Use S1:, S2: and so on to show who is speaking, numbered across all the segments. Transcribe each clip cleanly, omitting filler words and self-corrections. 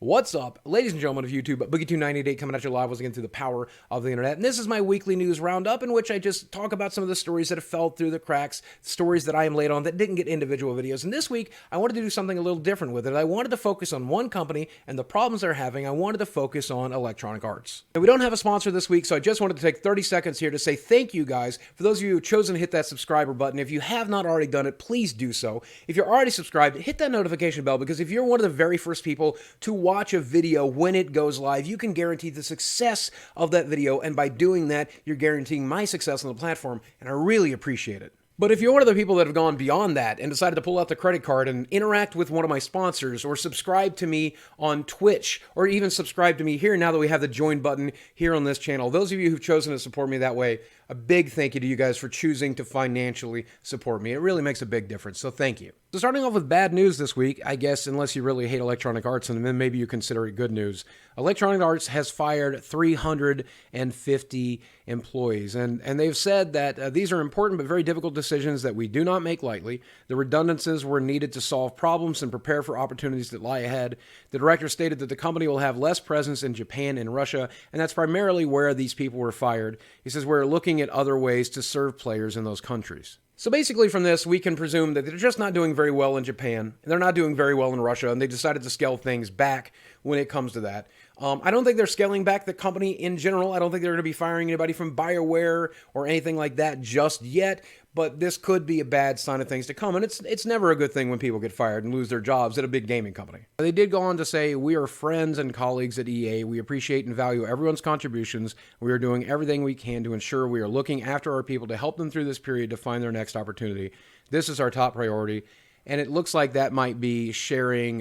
S1: What's up, ladies and gentlemen of YouTube? Boogie298 coming at you live once again through the power of the internet. And this is my weekly news roundup in which I just talk about some of the stories that have fell through the cracks, stories that I am late on that didn't get individual videos. And this week, I wanted to do something a little different with it. I wanted to focus on one company and the problems they're having. I wanted to focus on Electronic Arts. And we don't have a sponsor this week, so I just wanted to take 30 seconds here to say thank you guys. For those of you who have chosen to hit that subscriber button, if you have not already done it, please do so. If you're already subscribed, hit that notification bell, because if you're one of the very first people to watch a video when it goes live, you can guarantee the success of that video, and by doing that, you're guaranteeing my success on the platform, and I really appreciate it. But if you're one of the people that have gone beyond that and decided to pull out the credit card and interact with one of my sponsors, or subscribe to me on Twitch, or even subscribe to me here now that we have the join button here on this channel, those of you who've chosen to support me that way, a big thank you to you guys for choosing to financially support me. It really makes a big difference, so thank you. So starting off with bad news this week, I guess unless you really hate Electronic Arts, and then maybe you consider it good news. Electronic Arts has fired 350 employees, and they've said that these are important but very difficult decisions that we do not make lightly. The redundancies were needed to solve problems and prepare for opportunities that lie ahead. The director stated that the company will have less presence in Japan and Russia, and that's primarily where these people were fired. He says, we're looking at other ways to serve players in those countries. So basically from this, we can presume that they're just not doing very well in Japan, and they're not doing very well in Russia, and they decided to scale things back when it comes to that. I don't think they're scaling back the company in general. I don't think they're going to be firing anybody from BioWare or anything like that just yet, but this could be a bad sign of things to come, and it's never a good thing when people get fired and lose their jobs at a big gaming company. They did go on to say, we are friends and colleagues at EA. We appreciate and value everyone's contributions. We are doing everything we can to ensure we are looking after our people to help them through this period to find their next opportunity. This is our top priority. And it looks like that might be sharing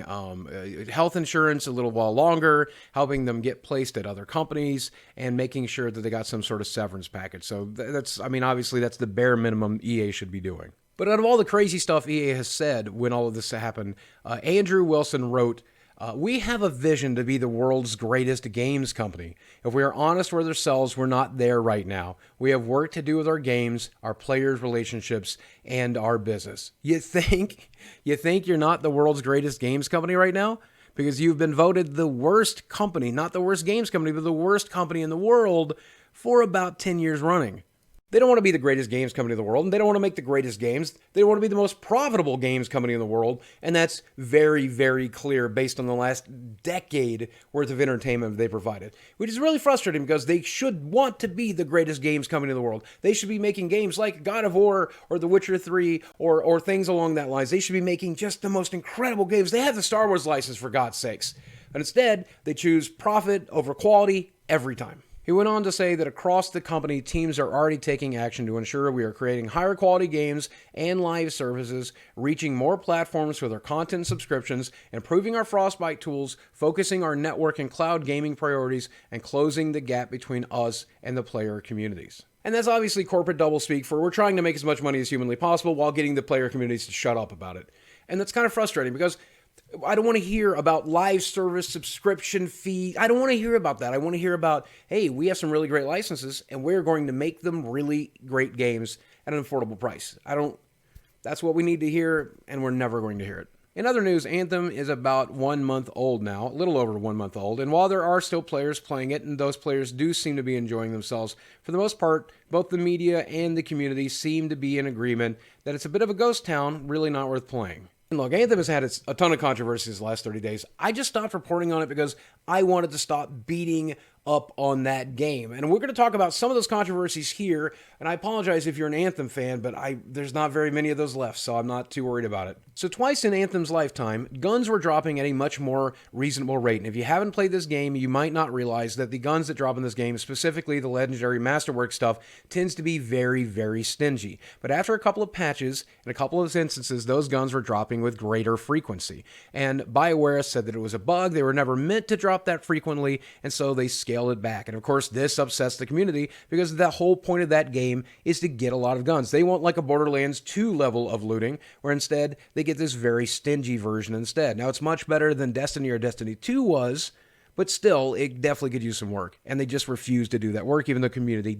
S1: health insurance a little while longer, helping them get placed at other companies, and making sure that they got some sort of severance package. So that's, I mean, obviously that's the bare minimum EA should be doing. But out of all the crazy stuff EA has said when all of this happened, Andrew Wilson wrote, we have a vision to be the world's greatest games company. If we are honest with ourselves, we're not there right now. We have work to do with our games, our players' relationships, and our business. You think you're not the world's greatest games company right now? Because you've been voted the worst company, not the worst games company, but the worst company in the world for about 10 years running. They don't want to be the greatest games company in the world, and they don't want to make the greatest games. They want to be the most profitable games company in the world, and that's very, very clear based on the last decade worth of entertainment they provided, which is really frustrating because they should want to be the greatest games company in the world. They should be making games like God of War or The Witcher 3 or things along that lines. They should be making just the most incredible games. They have the Star Wars license, for God's sakes. And instead, they choose profit over quality every time. He went on to say that across the company, teams are already taking action to ensure we are creating higher quality games and live services, reaching more platforms with our content and subscriptions, improving our Frostbite tools, focusing our network and cloud gaming priorities, and closing the gap between us and the player communities. And that's obviously corporate doublespeak for we're trying to make as much money as humanly possible while getting the player communities to shut up about it. And that's kind of frustrating because I don't want to hear about live service subscription fee. I don't want to hear about that. I want to hear about, hey, we have some really great licenses and we're going to make them really great games at an affordable price. That's what we need to hear, and we're never going to hear it. In other news, Anthem is about 1 month old now, a little over 1 month old, and while there are still players playing it, and those players do seem to be enjoying themselves, for the most part, both the media and the community seem to be in agreement that it's a bit of a ghost town, really not worth playing. And look, Anthem has had a ton of controversies the last 30 days. I just stopped reporting on it because I wanted to stop beating up on that game. And we're going to talk about some of those controversies here, and I apologize if you're an Anthem fan, but there's not very many of those left, so I'm not too worried about it. So twice in Anthem's lifetime, guns were dropping at a much more reasonable rate. And if you haven't played this game, you might not realize that the guns that drop in this game, specifically the legendary Masterwork stuff, tends to be very, very stingy. But after a couple of patches, and a couple of instances, those guns were dropping with greater frequency. And BioWare said that it was a bug. They were never meant to drop that frequently, and so they scaled it back. And of course, this upsets the community because the whole point of that game is to get a lot of guns. They want like a Borderlands 2 level of looting, where instead they get this very stingy version instead. Now, it's much better than Destiny or Destiny 2 was, but still, it definitely could use some work. And they just refuse to do that work, even though the community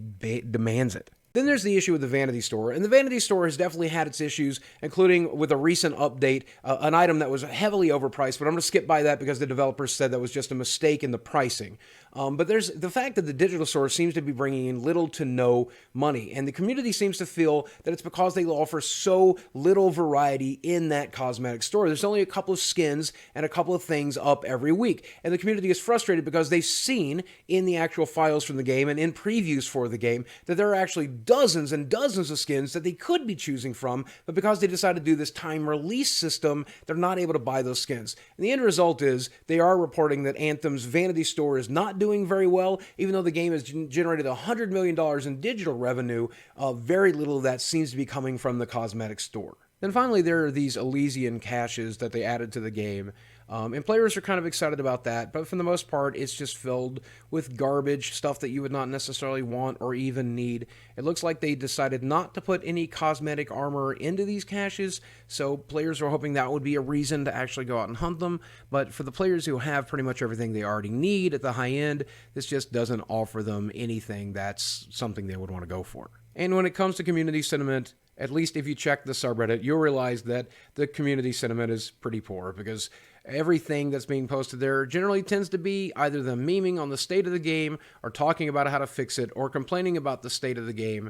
S1: demands it. Then there's the issue with the Vanity Store, and the Vanity Store has definitely had its issues, including with a recent update, an item that was heavily overpriced, but I'm going to skip by that because the developers said that was just a mistake in the pricing. But there's the fact that the digital store seems to be bringing in little to no money, and the community seems to feel that it's because they offer so little variety in that cosmetic store. There's only a couple of skins and a couple of things up every week, and the community is frustrated because they've seen in the actual files from the game and in previews for the game that there are actually dozens and dozens of skins that they could be choosing from, but because they decided to do this time release system, they're not able to buy those skins. And the end result is they are reporting that Anthem's Vanity Store is not doing very well, even though the game has generated $100 million in digital revenue. Very little of that seems to be coming from the cosmetic store. Then finally, there are these Elysian caches that they added to the game. And players are kind of excited about that, but for the most part, it's just filled with garbage, stuff that you would not necessarily want or even need. It looks like they decided not to put any cosmetic armor into these caches, so players are hoping that would be a reason to actually go out and hunt them. But for the players who have pretty much everything they already need at the high end, this just doesn't offer them anything that's something they would want to go for. And when it comes to community sentiment, at least if you check the subreddit, you'll realize that the community sentiment is pretty poor, because everything that's being posted there generally tends to be either them memeing on the state of the game or talking about how to fix it or complaining about the state of the game.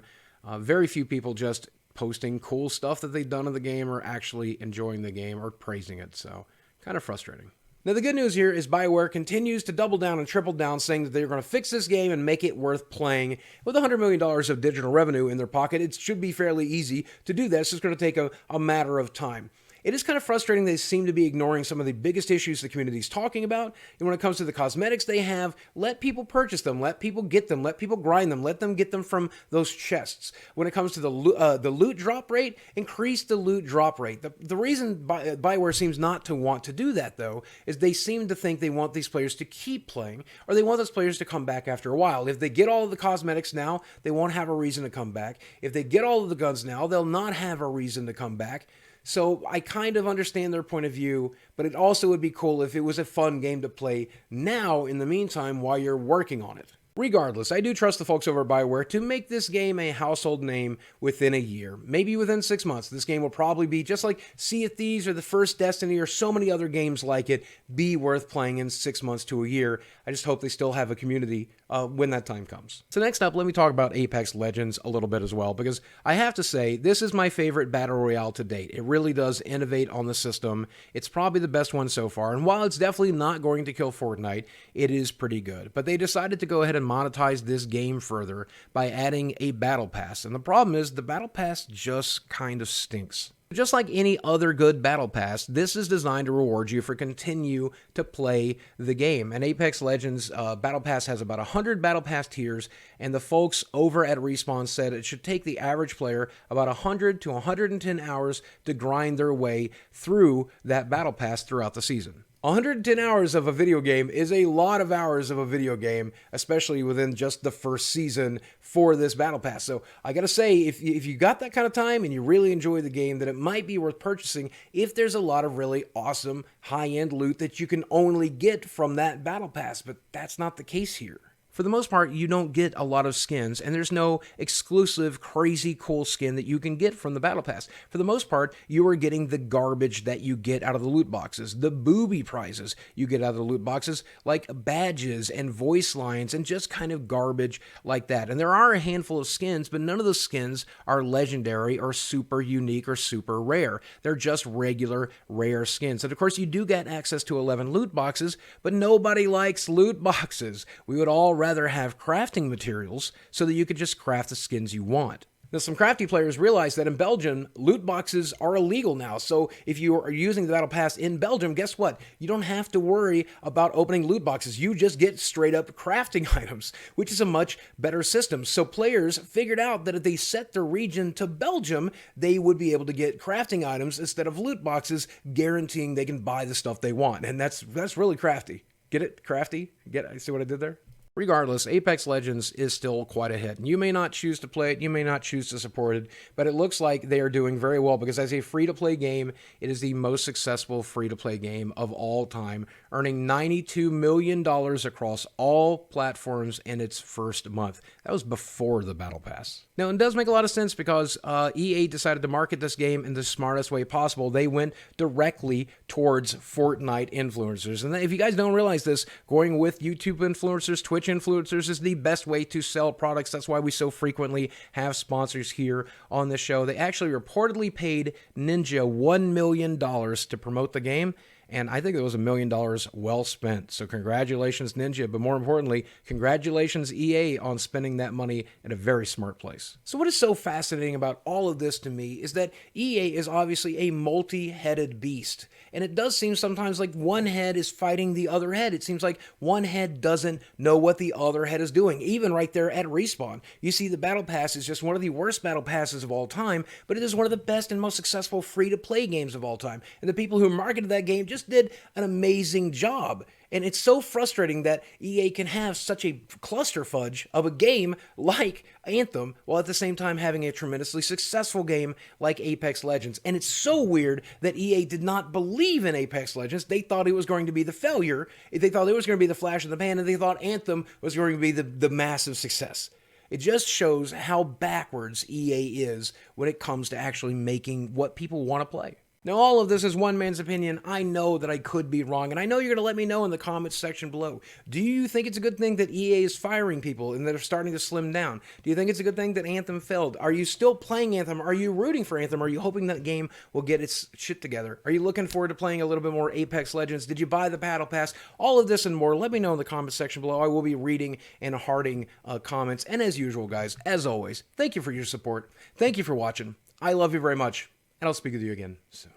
S1: Very few people just posting cool stuff that they've done in the game or actually enjoying the game or praising it, so kind of frustrating. Now, the good news here is BioWare continues to double down and triple down, saying that they're going to fix this game and make it worth playing. With $100 million of digital revenue in their pocket, it should be fairly easy to do that. It's just going to take a matter of time. It is kind of frustrating they seem to be ignoring some of the biggest issues the community is talking about. And when it comes to the cosmetics they have, let people purchase them, let people get them, let people grind them, let them get them from those chests. When it comes to the loot drop rate, increase the loot drop rate. The reason BioWare seems not to want to do that, though, is they seem to think they want these players to keep playing, or they want those players to come back after a while. If they get all of the cosmetics now, they won't have a reason to come back. If they get all of the guns now, they'll not have a reason to come back. So I kind of understand their point of view, but it also would be cool if it was a fun game to play now in the meantime while you're working on it. Regardless, I do trust the folks over at BioWare to make this game a household name within a year, maybe within 6 months. This game will probably be just like Sea of Thieves or the first Destiny or so many other games like it, be worth playing in 6 months to a year. I just hope they still have a community when that time comes. So next up, let me talk about Apex Legends a little bit as well, because I have to say, this is my favorite Battle Royale to date. It really does innovate on the system. It's probably the best one so far, and while it's definitely not going to kill Fortnite, it is pretty good. But they decided to go ahead and monetize this game further by adding a battle pass, and the problem is the battle pass just kind of stinks. Just like any other good battle pass, this is designed to reward you for continue to play the game. And Apex Legends battle pass has about 100 battle pass tiers, and the folks over at Respawn said it should take the average player about 100 to 110 hours to grind their way through that battle pass throughout the season. 110 hours of a video game is a lot of hours of a video game, especially within just the first season for this battle pass. So I gotta say, if you got that kind of time and you really enjoy the game, then it might be worth purchasing if there's a lot of really awesome high-end loot that you can only get from that battle pass, but that's not the case here. For the most part, you don't get a lot of skins, and there's no exclusive, crazy cool skin that you can get from the Battle Pass. For the most part, you are getting the garbage that you get out of the loot boxes, the booby prizes you get out of the loot boxes, like badges and voice lines and just kind of garbage like that. And there are a handful of skins, but none of those skins are legendary or super unique or super rare. They're just regular, rare skins. And of course, you do get access to 11 loot boxes, but nobody likes loot boxes. We would all rather have crafting materials so that you could just craft the skins you want. Now, some crafty players realize that in Belgium, loot boxes are illegal now. So if you are using the Battle Pass in Belgium, guess what? You don't have to worry about opening loot boxes. You just get straight up crafting items, which is a much better system. So players figured out that if they set their region to Belgium, they would be able to get crafting items instead of loot boxes, guaranteeing they can buy the stuff they want. And that's really crafty. Get it? Crafty? See what I did there? Regardless, Apex Legends is still quite a hit. And you may not choose to play it, you may not choose to support it, but it looks like they are doing very well because as a free-to-play game, it is the most successful free-to-play game of all time, earning $92 million across all platforms in its first month. That was before the Battle Pass. Now, it does make a lot of sense because EA decided to market this game in the smartest way possible. They went directly towards Fortnite influencers. And if you guys don't realize this, going with YouTube influencers, Twitch influencers is the best way to sell products. That's why we so frequently have sponsors here on the show. They actually reportedly paid Ninja $1 million to promote the game. And I think it was $1 million well spent. So congratulations, Ninja. But more importantly, congratulations, EA, on spending that money in a very smart place. So what is so fascinating about all of this to me is that EA is obviously a multi-headed beast. And it does seem sometimes like one head is fighting the other head. It seems like one head doesn't know what the other head is doing. Even right there at Respawn, you see the Battle Pass is just one of the worst Battle Passes of all time, but it is one of the best and most successful free-to-play games of all time. And the people who marketed that game just did an amazing job. And it's so frustrating that EA can have such a cluster fudge of a game like Anthem while at the same time having a tremendously successful game like Apex Legends. And it's so weird that EA did not believe in Apex Legends. They thought it was going to be the failure. They thought it was going to be the flash in the pan, and they thought Anthem was going to be the massive success. It just shows how backwards EA is when it comes to actually making what people want to play. Now, all of this is one man's opinion. I know that I could be wrong, and I know you're going to let me know in the comments section below. Do you think it's a good thing that EA is firing people and they're starting to slim down? Do you think it's a good thing that Anthem failed? Are you still playing Anthem? Are you rooting for Anthem? Are you hoping that game will get its shit together? Are you looking forward to playing a little bit more Apex Legends? Did you buy the Battle Pass? All of this and more, let me know in the comments section below. I will be reading and hearting comments. And as usual, guys, as always, thank you for your support. Thank you for watching. I love you very much, and I'll speak with you again soon.